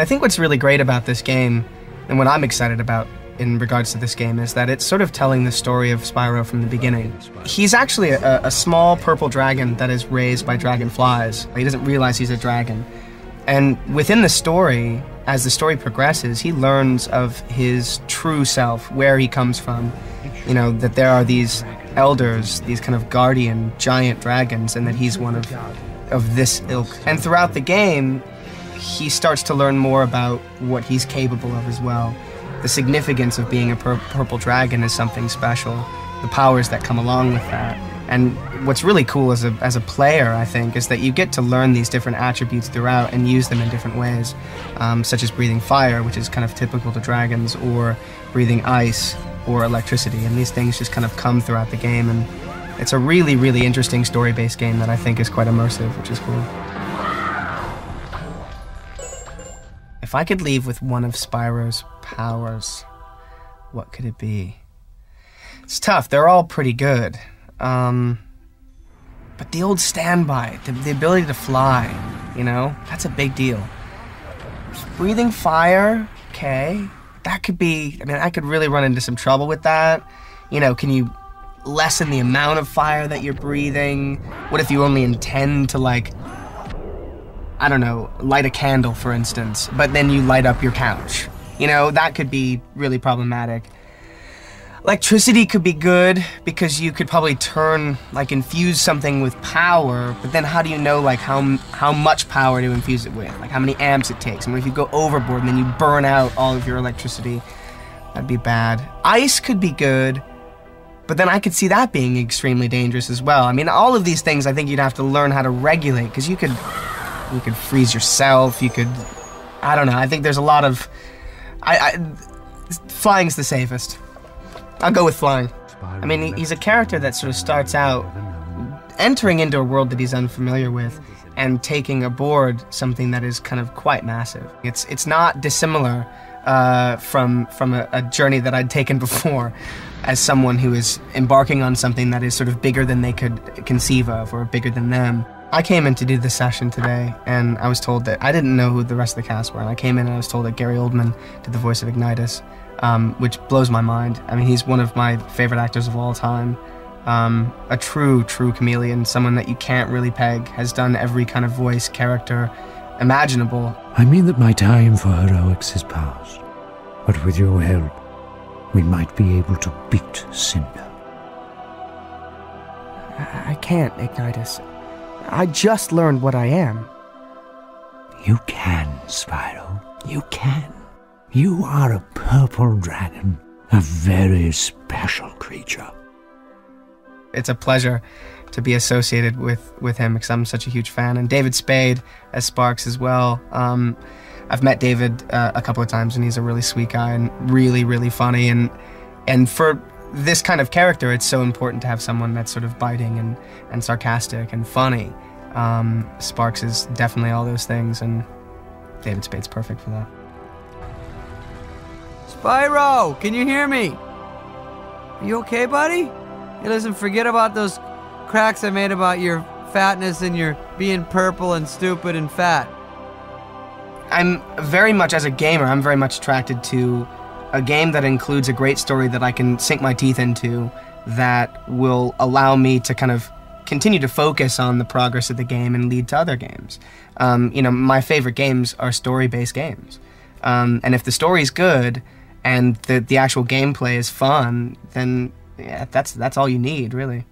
I think what's really great about this game, and what I'm excited about in regards to this game, is that it's sort of telling the story of Spyro from the beginning. He's actually a small purple dragon that is raised by dragonflies. He doesn't realize he's a dragon. And within the story, as the story progresses, he learns of his true self, where he comes from. You know, that there are these elders, these kind of guardian giant dragons, and that he's one of this ilk. And throughout the game, he starts to learn more about what he's capable of as well. The significance of being a purple dragon is something special, the powers that come along with that. And what's really cool as a player, I think, is that you get to learn these different attributes throughout and use them in different ways, such as breathing fire, which is kind of typical to dragons, or breathing ice, or electricity, and these things just kind of come throughout the game, and it's a really, really interesting story-based game that I think is quite immersive, which is cool. If I could leave with one of Spyro's powers, what could it be? It's tough, they're all pretty good. But the old standby, the ability to fly, you know, that's a big deal. Breathing fire, okay, that could be, I mean, I could really run into some trouble with that. You know, can you lessen the amount of fire that you're breathing? What if you only intend to, like, I don't know, light a candle, for instance, but then you light up your couch? You know, that could be really problematic. Electricity could be good, because you could probably infuse something with power, but then how do you know, like, how much power to infuse it with? Like, how many amps it takes? And if you go overboard and then you burn out all of your electricity, that'd be bad. Ice could be good, but then I could see that being extremely dangerous as well. I mean, all of these things I think you'd have to learn how to regulate, because you could freeze yourself, you could, I don't know, I think there's a lot of, flying's the safest. I'll go with flying. I mean, he's a character that sort of starts out entering into a world that he's unfamiliar with and taking aboard something that is kind of quite massive. It's not dissimilar from a journey that I'd taken before as someone who is embarking on something that is sort of bigger than they could conceive of, or bigger than them. I came in to do this session today, and I was told that I didn't know who the rest of the cast were, and I came in and I was told that Gary Oldman did the voice of Ignitus. Which blows my mind. I mean, he's one of my favorite actors of all time. A true chameleon, someone that you can't really peg, has done every kind of voice, character imaginable. I mean that my time for heroics is past, but with your help, we might be able to beat Cinder. I can't, Ignitus. I just learned what I am. You can, Spyro. You can. You are a purple dragon, a very special creature. It's a pleasure to be associated with him, because I'm such a huge fan. And David Spade as Sparks as well. I've met David a couple of times, and he's a really sweet guy and really, really funny. And for this kind of character, it's so important to have someone that's sort of biting and sarcastic and funny. Sparks is definitely all those things, and David Spade's perfect for that. Spyro, can you hear me? Are you okay, buddy? Hey, listen, forget about those cracks I made about your fatness and your being purple and stupid and fat. I'm very much, as a gamer, I'm very much attracted to a game that includes a great story that I can sink my teeth into, that will allow me to kind of continue to focus on the progress of the game and lead to other games. You know, my favorite games are story-based games. And if the story's good, and the actual gameplay is fun, then yeah, that's all you need, really.